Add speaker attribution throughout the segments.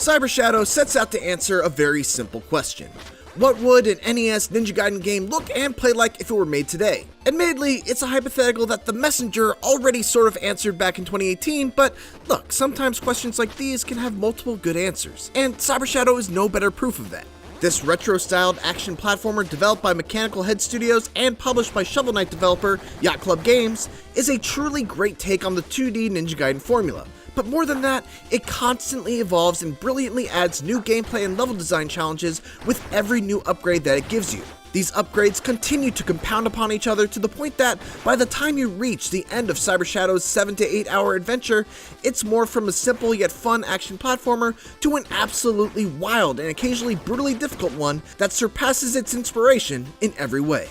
Speaker 1: Cyber Shadow sets out to answer a very simple question. What would an NES Ninja Gaiden game look and play like if it were made today? Admittedly, it's a hypothetical that The Messenger already sort of answered back in 2018, but look, sometimes questions like these can have multiple good answers, and Cyber Shadow is no better proof of that. This retro-styled action platformer developed by Mechanical Head Studios and published by Shovel Knight developer Yacht Club Games is a truly great take on the 2D Ninja Gaiden formula. But more than that, it constantly evolves and brilliantly adds new gameplay and level design challenges with every new upgrade that it gives you. These upgrades continue to compound upon each other to the point that by the time you reach the end of Cyber Shadow's 7 to 8 hour adventure, it's more from a simple yet fun action platformer to an absolutely wild and occasionally brutally difficult one that surpasses its inspiration in every way.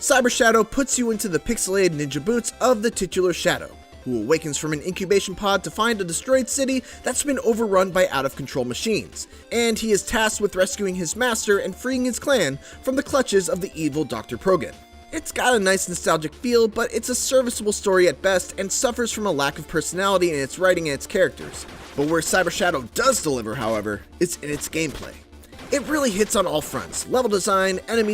Speaker 1: Cyber Shadow puts you into the pixelated ninja boots of the titular Shadow, who awakens from an incubation pod to find a destroyed city that's been overrun by out-of-control machines, and he is tasked with rescuing his master and freeing his clan from the clutches of the evil Dr. Progan. It's got a nice nostalgic feel, but it's a serviceable story at best and suffers from a lack of personality in its writing and its characters. But where Cyber Shadow does deliver, however, is in its gameplay. It really hits on all fronts. Level design, enemy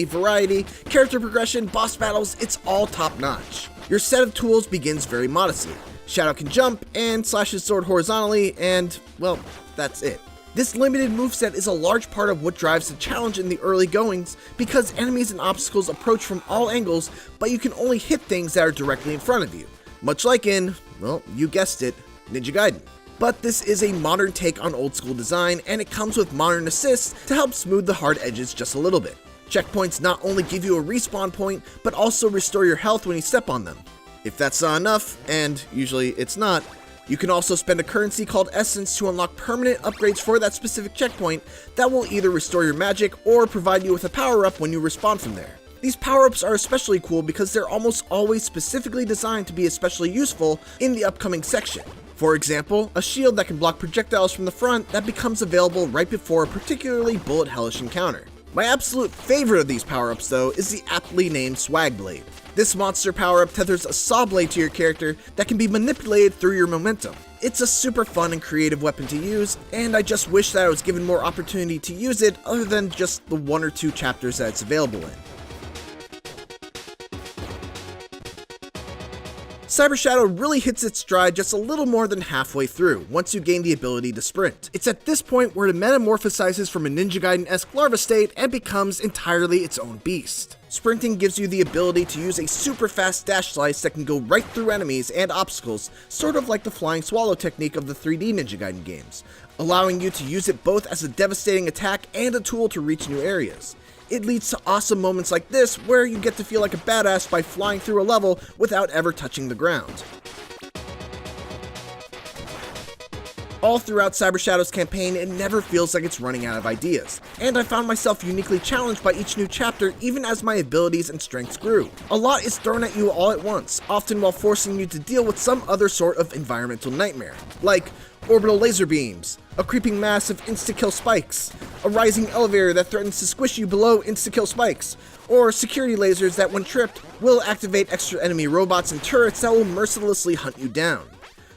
Speaker 1: variety, character progression, boss battles, it's all top notch. Your set of tools begins very modestly. Shadow can jump and slash his sword horizontally and, well, that's it. This limited moveset is a large part of what drives the challenge in the early goings because enemies and obstacles approach from all angles, but you can only hit things that are directly in front of you. Much like in, well, you guessed it, Ninja Gaiden. But this is a modern take on old school design, and it comes with modern assists to help smooth the hard edges just a little bit. Checkpoints not only give you a respawn point, but also restore your health when you step on them. If that's not enough, and usually it's not, you can also spend a currency called Essence to unlock permanent upgrades for that specific checkpoint that will either restore your magic or provide you with a power-up when you respawn from there. These power-ups are especially cool because they're almost always specifically designed to be especially useful in the upcoming section. For example, a shield that can block projectiles from the front that becomes available right before a particularly bullet hellish encounter. My absolute favorite of these power-ups though is the aptly named Swag Blade. This monster power-up tethers a saw blade to your character that can be manipulated through your momentum. It's a super fun and creative weapon to use, and I just wish that I was given more opportunity to use it other than just the 1 or 2 chapters that it's available in. Cyber Shadow really hits its stride just a little more than halfway through, once you gain the ability to sprint. It's at this point where it metamorphosizes from a Ninja Gaiden-esque larva state and becomes entirely its own beast. Sprinting gives you the ability to use a super fast dash slice that can go right through enemies and obstacles, sort of like the flying swallow technique of the 3D Ninja Gaiden games, allowing you to use it both as a devastating attack and a tool to reach new areas. It leads to awesome moments like this where you get to feel like a badass by flying through a level without ever touching the ground. All throughout Cyber Shadow's campaign, it never feels like it's running out of ideas, and I found myself uniquely challenged by each new chapter even as my abilities and strengths grew. A lot is thrown at you all at once, often while forcing you to deal with some other sort of environmental nightmare, like orbital laser beams, a creeping mass of insta-kill spikes, a rising elevator that threatens to squish you below insta-kill spikes, or security lasers that when tripped will activate extra enemy robots and turrets that will mercilessly hunt you down.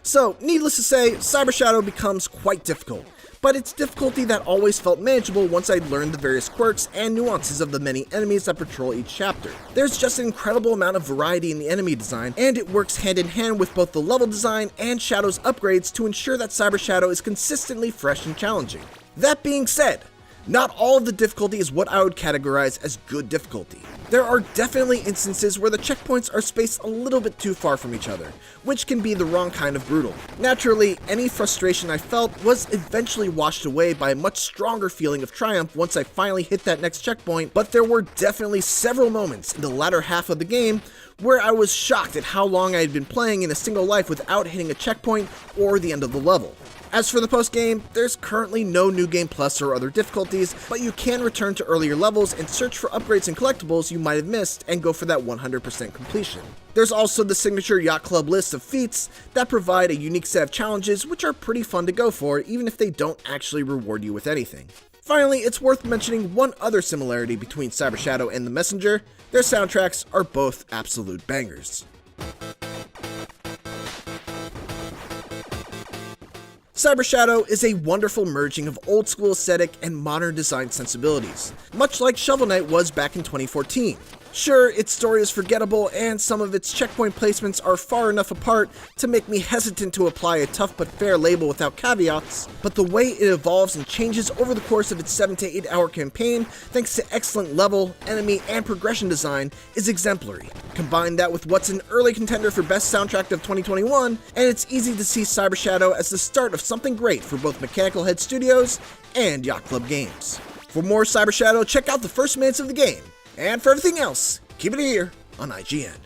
Speaker 1: So, needless to say, Cyber Shadow becomes quite difficult, but it's difficulty that always felt manageable once I learned the various quirks and nuances of the many enemies that patrol each chapter. There's just an incredible amount of variety in the enemy design, and it works hand in hand with both the level design and Shadow's upgrades to ensure that Cyber Shadow is consistently fresh and challenging. That being said, not all of the difficulty is what I would categorize as good difficulty. There are definitely instances where the checkpoints are spaced a little bit too far from each other, which can be the wrong kind of brutal. Naturally, any frustration I felt was eventually washed away by a much stronger feeling of triumph once I finally hit that next checkpoint, but there were definitely several moments in the latter half of the game where I was shocked at how long I had been playing in a single life without hitting a checkpoint or the end of the level. As for the post-game, there's currently no New Game Plus or other difficulties, but you can return to earlier levels and search for upgrades and collectibles you might have missed and go for that 100% completion. There's also the signature Yacht Club list of feats that provide a unique set of challenges which are pretty fun to go for even if they don't actually reward you with anything. Finally, it's worth mentioning one other similarity between Cyber Shadow and The Messenger. Their soundtracks are both absolute bangers. Cyber Shadow is a wonderful merging of old school aesthetic and modern design sensibilities, much like Shovel Knight was back in 2014. Sure, its story is forgettable and some of its checkpoint placements are far enough apart to make me hesitant to apply a tough but fair label without caveats, but the way it evolves and changes over the course of its 7 to 8 hour campaign, thanks to excellent level, enemy, and progression design, is exemplary. Combine that with what's an early contender for Best Soundtrack of 2021, and it's easy to see Cyber Shadow as the start of something great for both Mechanical Head Studios and Yacht Club Games. For more Cyber Shadow, check out the first minutes of the game. And for everything else, keep it here on IGN.